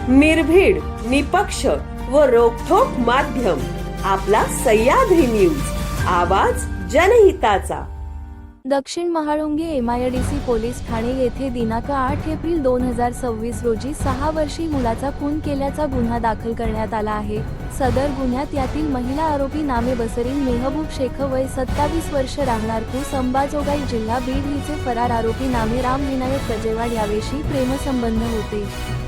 निर्भीड, निपक्ष व रोखठोक माध्यम आपला सह्याद्री न्यूज, आवाज जनहिताचा। दक्षिण महाळुंगे एमआयडीसी पोलीस ठाणे येथे दिनांक 8 एप्रिल 2026 रोजी 6 वर्षीय मुलाचा खून केल्याचा गुन्हा दाखल करण्यात आला आहे। सदर गुन्ह्यात यातील महिला आरोपी नामे बसरीन मेहबूब शेख वय 27 वर्ष राहणार पूस अंबाजोगाई जिल्हा बीड हिचे फरार आरोपी नामे राम विनायक गजेवाड यावेशी प्रेमसंबंध होते।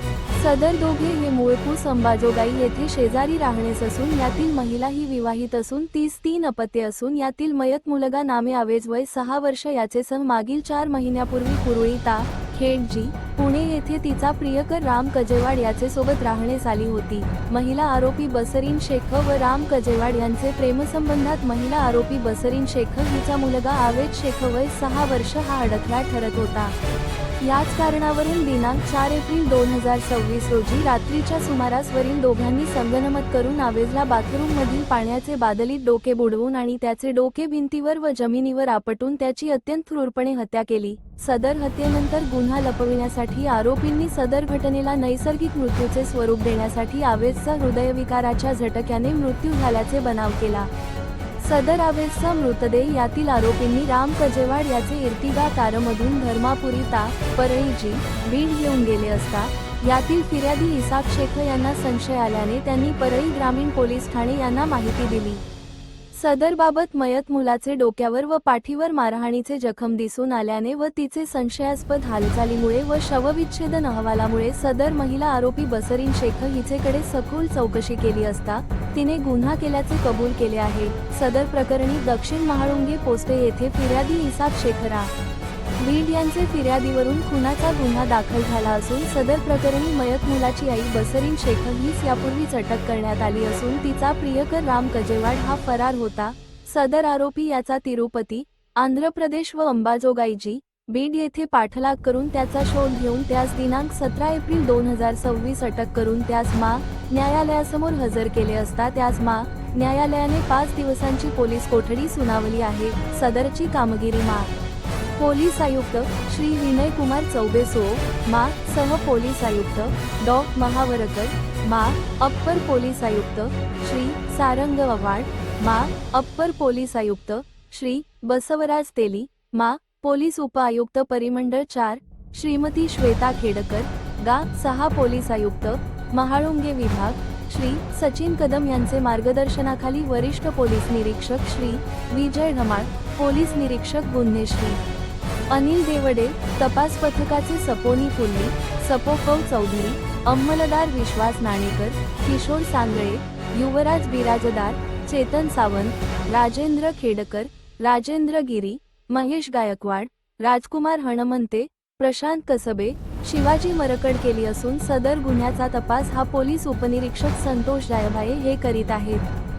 सदर दोघे हे मूळ पूस अंबाजोगाई येथे शेजारी राहणेस असून यातील महिला ही विवाहित असून 3 अपत्ये असून यातील मयत मुलगा नामे आवेज वय 6 वर्ष याचे सण मागील 4 महिन्यापूर्वी कुरुळी ता खेडजी पुणे येथे तिचा प्रियकर राम कजेवाड याचे सोबत राहण्यास आली होती। महिला आरोपी बसरीन शेख व राम कजेवाड यांचे प्रेमसंबंधात महिला आरोपी बसरीन शेख हिचा मुलगा आवेज शेख वय 6 वर्ष हा अडथळा ठरत होता। याच कारणावरून दिनांक 4 एप्रिल 2026 रोजी रात्रीच्या सुमारास वरील दोघांनी संगनमत करून आवेजला बाथरूम मधील पाण्याचे बादलीत डोके बुडवून आणि त्याचे डोके भिंतीवर व जमिनीवर आपटून त्याची अत्यंत क्रूरपणे हत्या केली। सदर हत्येनंतर गुन्हा लपविण्यासाठी आरोपींनी सदर घटनेला नैसर्गिक मृत्यूचे स्वरूप देण्यासाठी आवेजचा हृदयविकाराच्या झटक्याने मृत्यू झाल्याचे बनाव केला। सदर आवेजचा मृतदेह यातील आरोपींनी राम कजेवाड याचे इर्तिगा तारमधून धर्मापुरी ता परळीजी बीड घेऊन गेले असता यातील फिर्यादी इसाक शेख यांना संशय आल्याने त्यांनी परळी ग्रामीण पोलीस ठाणे यांना माहिती दिली। सदर बाबत मयत मुलाचे डोक्यावर व पाठीवर मारहाणीचे जखम दिसून आल्याने व तिचे संशयास्पद हालचालीमुळे व शवविच्छेदन अहवालामुळे सदर महिला आरोपी बसरीन शेख हिचेकडे सखोल चौकशी केली असता तिने गुन्हा केल्याचे कबूल केले आहे। सदर प्रकरणी दक्षिण महाळुंगे पोस्टे येथे फिर्यादी इसाक शेख रा बीड यांचे फिर्यादीवरून खुनाचा गुन्हा दाखल झाला असून सदर प्रकरणी मयत मुलाची आई बसरीन शेख हीच यापूर्वीच अटक करण्यात आली असून तिचा प्रियकर राम कजेवाड हा फरार होता। सदर आरोपी याचा तिरुपती, आंध्र प्रदेश व अंबाजोगाईजी बीड येथे पाठलाग करून त्याचा शोध घेऊन त्यास दिनांक 17 एप्रिल 2026 अटक करून त्यास न्यायालयासमोर हजर केले असता त्यास न्यायालयाने 5 दिवसांची पोलीस कोठडी सुनावली आहे। सदरची कामगिरी पोलीस आयुक्त श्री विनय कुमार चौबे सह पोलीस आयुक्त डॉ महावरकर अप्पर पोलीस आयुक्त श्री सारंग अवाड अप्पर पोलीस आयुक्त श्री बसवराज तेली पोलीस उप आयुक्त परिमंडळ 4 श्रीमती श्वेता खेडकर 6 पोलीस आयुक्त महाळुंगे विभाग श्री सचिन कदम यांचे मार्गदर्शनाखाली वरिष्ठ पोलीस निरीक्षक श्री विजय धमाळ, पोलीस निरीक्षक गुन्हे श्री अनिल देवडे, तपास पथकाचे सपोनी फुल्ली, सपोकव चौधरी, अंमलदार विश्वास नाणेकर, किशोर सांगळे, युवराज बिराजदार, चेतन सावंत, राजेंद्र खेडकर, राजेंद्र गिरी, महेश गायकवाड, राजकुमार हणमंते, प्रशांत कसबे, शिवाजी मरकड केली असून सदर गुन्ह्याचा तपास हा पोलीस उपनिरीक्षक संतोष जायभाये हे करीत आहेत।